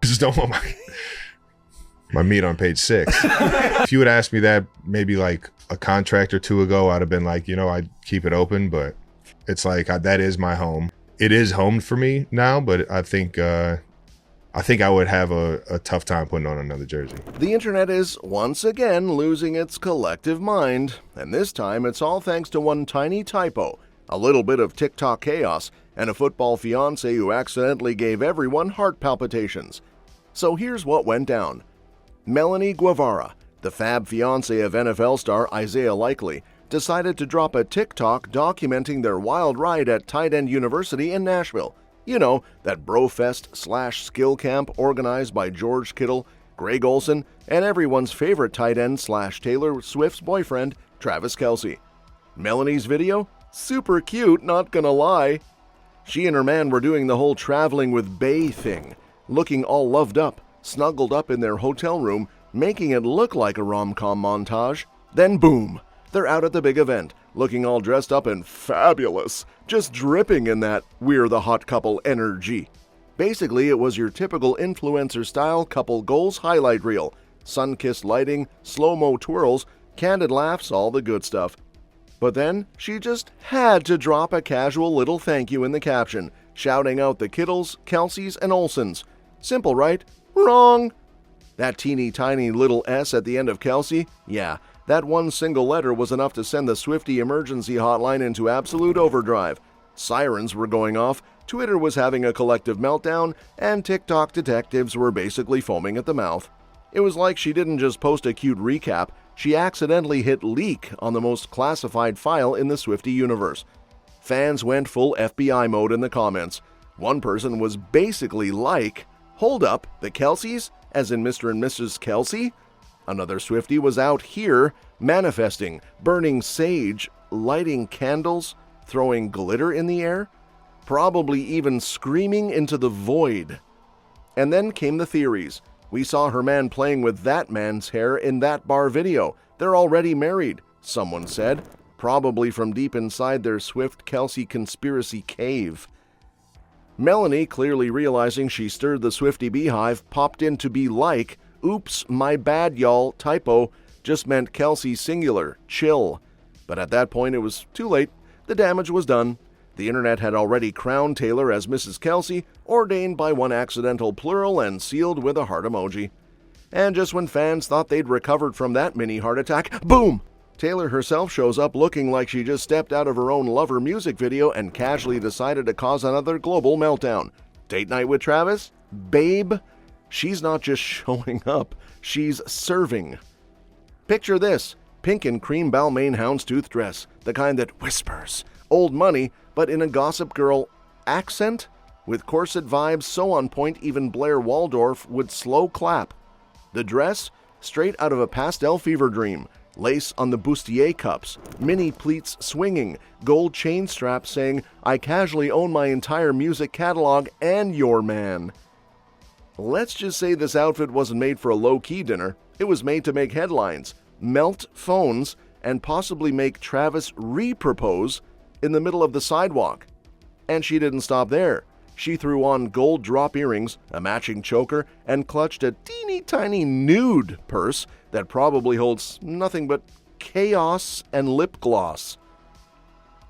just don't want my meat on page 6. If you would ask me that maybe like a contract or two ago, I'd have been like, I'd keep it open, but it's like that is my home. It is home for me now, but I think I would have a tough time putting on another jersey. The internet is once again losing its collective mind, and this time it's all thanks to one tiny typo, a little bit of TikTok chaos, and a football fiancé who accidentally gave everyone heart palpitations. So here's what went down. Melanie Guevara, the fab fiancé of NFL star Isaiah Likely, decided to drop a TikTok documenting their wild ride at Tight End University in Nashville. That brofest/skill camp organized by George Kittle, Greg Olsen, and everyone's favorite tight end / Taylor Swift's boyfriend, Travis Kelce. Melanie's video? Super cute, not gonna lie. She and her man were doing the whole traveling-with-bae thing, looking all loved up, snuggled up in their hotel room, making it look like a rom-com montage. Then boom, they're out at the big event, looking all dressed up and fabulous, just dripping in that we're the hot couple energy. Basically, it was your typical influencer-style couple goals highlight reel, sun-kissed lighting, slow-mo twirls, candid laughs, all the good stuff. But then, she just had to drop a casual little thank you in the caption, shouting out the Kittles, Kelces, and Olsens. Simple, right? Wrong! That teeny tiny little S at the end of Kelce? Yeah, that one single letter was enough to send the Swiftie emergency hotline into absolute overdrive. Sirens were going off, Twitter was having a collective meltdown, and TikTok detectives were basically foaming at the mouth. It was like she didn't just post a cute recap, she accidentally hit leak on the most classified file in the Swiftie universe. Fans went full FBI mode in the comments. One person was basically like, "Hold up, the Kelces? As in Mr. and Mrs. Kelce?" Another Swiftie was out here, manifesting, burning sage, lighting candles, throwing glitter in the air, probably even screaming into the void. And then came the theories. We saw her man playing with that man's hair in that bar video. They're already married, someone said, probably from deep inside their SwiftKelce conspiracy cave. Melanie, clearly realizing she stirred the Swiftie beehive, popped in to be like, "Oops, my bad, y'all, typo, just meant Kelce singular, chill." But at that point it was too late. The damage was done. The internet had already crowned Taylor as Mrs. Kelce, ordained by one accidental plural and sealed with a heart emoji. And just when fans thought they'd recovered from that mini heart attack, boom! Taylor herself shows up looking like she just stepped out of her own Lover music video and casually decided to cause another global meltdown. Date night with Travis? Babe? She's not just showing up, she's serving. Picture this, pink and cream Balmain houndstooth dress, the kind that whispers. Old money, but in a Gossip Girl accent? With corset vibes so on point even Blair Waldorf would slow clap. The dress? Straight out of a pastel fever dream. Lace on the bustier cups, mini pleats swinging, gold chain straps saying, "I casually own my entire music catalog and your man." Let's just say this outfit wasn't made for a low-key dinner. It was made to make headlines, melt phones, and possibly make Travis re-propose in the middle of the sidewalk. And she didn't stop there. She threw on gold drop earrings, a matching choker, and clutched a teeny tiny nude purse that probably holds nothing but chaos and lip gloss.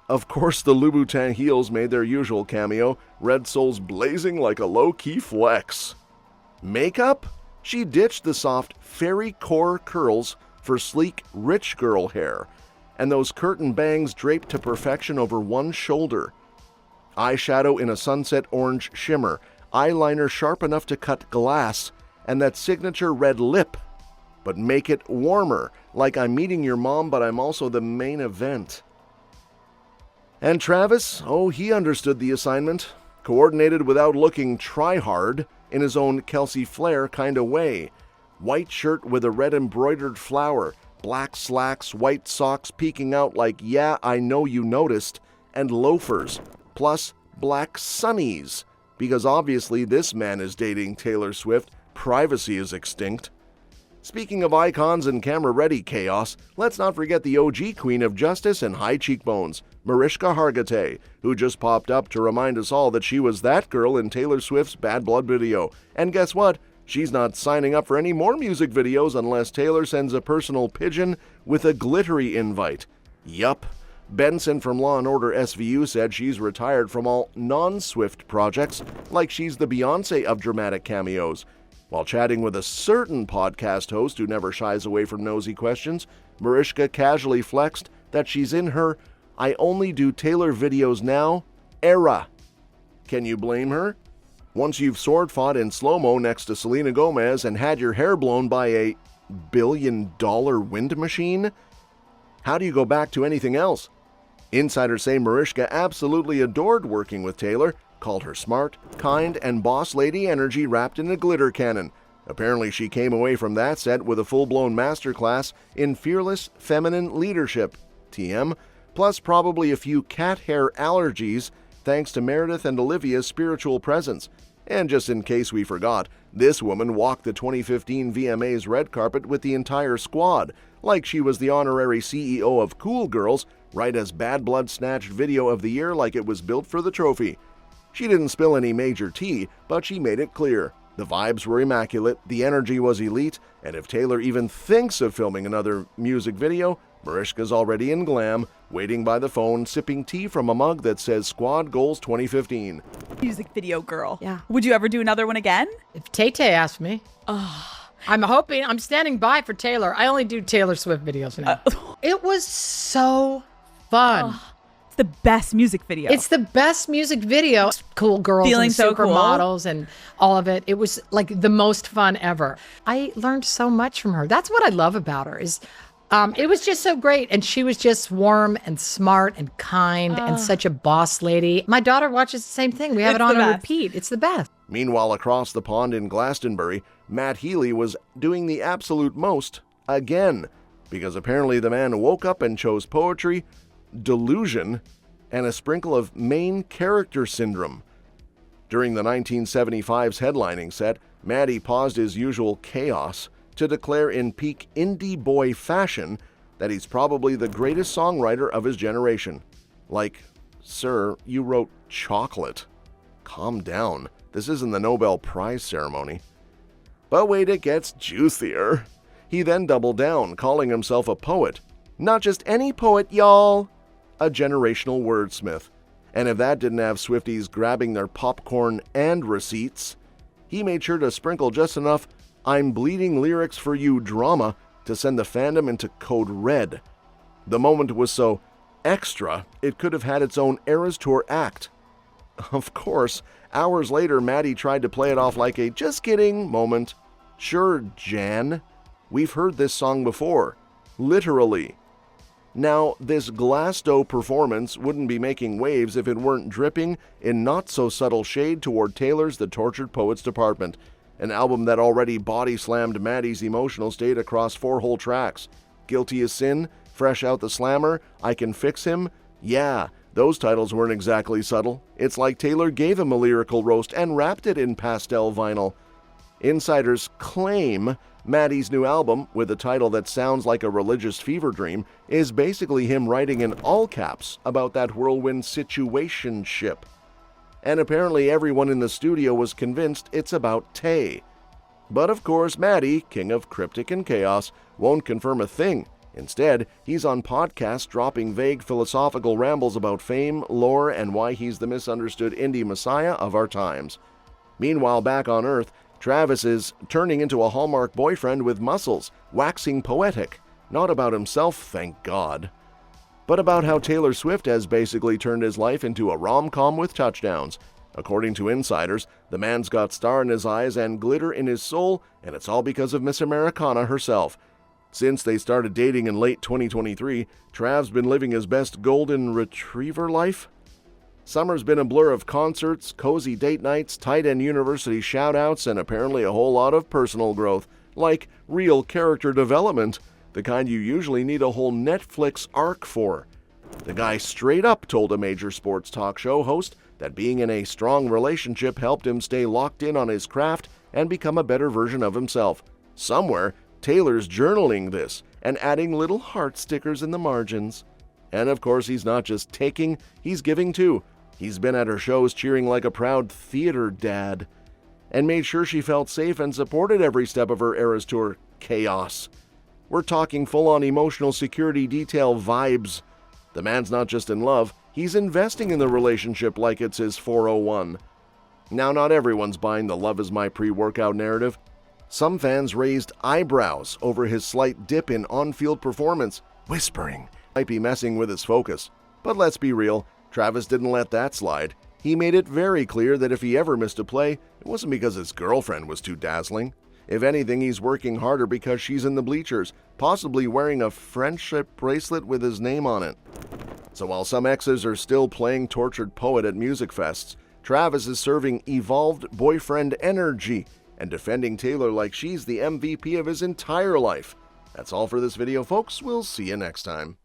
Of course, the Louboutin heels made their usual cameo, red soles blazing like a low-key flex. Makeup? She ditched the soft fairy core curls for sleek rich girl hair, and those curtain bangs draped to perfection over one shoulder. Eyeshadow in a sunset orange shimmer, eyeliner sharp enough to cut glass, and that signature red lip. But make it warmer, like I'm meeting your mom, but I'm also the main event. And Travis, oh, he understood the assignment, coordinated without looking try-hard, in his own Kelce flair kind of way. White shirt with a red embroidered flower, black slacks, white socks peeking out like, yeah, I know you noticed, and loafers, plus black sunnies, because obviously this man is dating Taylor Swift, privacy is extinct. Speaking of icons and camera-ready chaos, let's not forget the OG queen of justice and high cheekbones, Marishka Hargitay, who just popped up to remind us all that she was that girl in Taylor Swift's Bad Blood video. And guess what? She's not signing up for any more music videos unless Taylor sends a personal pigeon with a glittery invite. Yup. Benson from Law & Order SVU said she's retired from all non-Swift projects, like she's the Beyoncé of dramatic cameos. While chatting with a certain podcast host who never shies away from nosy questions, Marishka casually flexed that she's in her "I only do Taylor videos now" era. Can you blame her? Once you've sword-fought in slow-mo next to Selena Gomez and had your hair blown by a billion-dollar wind machine, how do you go back to anything else? Insiders say Marishka absolutely adored working with Taylor, called her smart, kind, and boss lady energy wrapped in a glitter cannon. Apparently she came away from that set with a full-blown masterclass in fearless feminine leadership, TM, plus probably a few cat hair allergies thanks to Meredith and Olivia's spiritual presence. And just in case we forgot, this woman walked the 2015 VMA's red carpet with the entire squad, like she was the honorary CEO of Cool Girls, right as Bad Blood snatched Video of the Year like it was built for the trophy. She didn't spill any major tea, but she made it clear. The vibes were immaculate, the energy was elite, and if Taylor even thinks of filming another music video, Marishka's already in glam, waiting by the phone, sipping tea from a mug that says Squad Goals 2015. Music video girl. Yeah. Would you ever do another one again? If Tay-Tay asked me, I'm standing by for Taylor. I only do Taylor Swift videos now. It was so fun. It's the best music video. It's the best music video. Cool girls Feeling and so cool. supermodels and all of it. It was like the most fun ever. I learned so much from her. That's what I love about her is it was just so great. And she was just warm and smart and kind and such a boss lady. My daughter watches the same thing. We have It's it on the a best. repeat. It's the best. Meanwhile, across the pond in Glastonbury, Matt Healy was doing the absolute most again, because apparently the man woke up and chose poetry, delusion, and a sprinkle of main character syndrome. During the 1975's headlining set, Matty paused his usual chaos to declare in peak indie boy fashion that he's probably the greatest songwriter of his generation. Like, sir, you wrote chocolate. Calm down. This isn't the Nobel Prize ceremony. But wait, it gets juicier. He then doubled down, calling himself a poet. Not just any poet, y'all. A generational wordsmith. And if that didn't have Swifties grabbing their popcorn and receipts, he made sure to sprinkle just enough "I'm bleeding lyrics for you" drama to send the fandom into code red. The moment was so extra, it could have had its own Eras Tour act. Of course, hours later, Maddie tried to play it off like a "just kidding" moment. Sure, Jan, we've heard this song before. Literally. Now, this Glasto performance wouldn't be making waves if it weren't dripping in not-so-subtle shade toward Taylor's The Tortured Poets Department, an album that already body-slammed Maddie's emotional state across 4 whole tracks. Guilty as Sin, Fresh Out the Slammer, I Can Fix Him. Yeah, those titles weren't exactly subtle. It's like Taylor gave him a lyrical roast and wrapped it in pastel vinyl. Insiders claim Maddie's new album, with a title that sounds like a religious fever dream, is basically him writing in all caps about that whirlwind situationship. And apparently everyone in the studio was convinced it's about Tay. But of course, Maddie, king of cryptic and chaos, won't confirm a thing. Instead, he's on podcasts dropping vague philosophical rambles about fame, lore, and why he's the misunderstood indie messiah of our times. Meanwhile, back on Earth, Travis is turning into a Hallmark boyfriend with muscles, waxing poetic. Not about himself, thank God, but about how Taylor Swift has basically turned his life into a rom-com with touchdowns. According to insiders, the man's got star in his eyes and glitter in his soul, and it's all because of Miss Americana herself. Since they started dating in late 2023, Trav's been living his best golden retriever life. Summer's been a blur of concerts, cozy date nights, tight-end university shout-outs, and apparently a whole lot of personal growth, like real character development, the kind you usually need a whole Netflix arc for. The guy straight up told a major sports talk show host that being in a strong relationship helped him stay locked in on his craft and become a better version of himself. Somewhere, Taylor's journaling this and adding little heart stickers in the margins. And of course, he's not just taking, he's giving too. He's been at her shows cheering like a proud theater dad, and made sure she felt safe and supported every step of her Eras Tour chaos. We're talking full-on emotional security detail vibes. The man's not just in love, he's investing in the relationship like it's his 401. Now, not everyone's buying the love is my pre-workout narrative. Some fans raised eyebrows over his slight dip in on-field performance, whispering might be messing with his focus. But let's be real, Travis didn't let that slide. He made it very clear that if he ever missed a play, it wasn't because his girlfriend was too dazzling. If anything, he's working harder because she's in the bleachers, possibly wearing a friendship bracelet with his name on it. So while some exes are still playing tortured poet at music fests, Travis is serving evolved boyfriend energy and defending Taylor like she's the MVP of his entire life. That's all for this video, folks. We'll see you next time.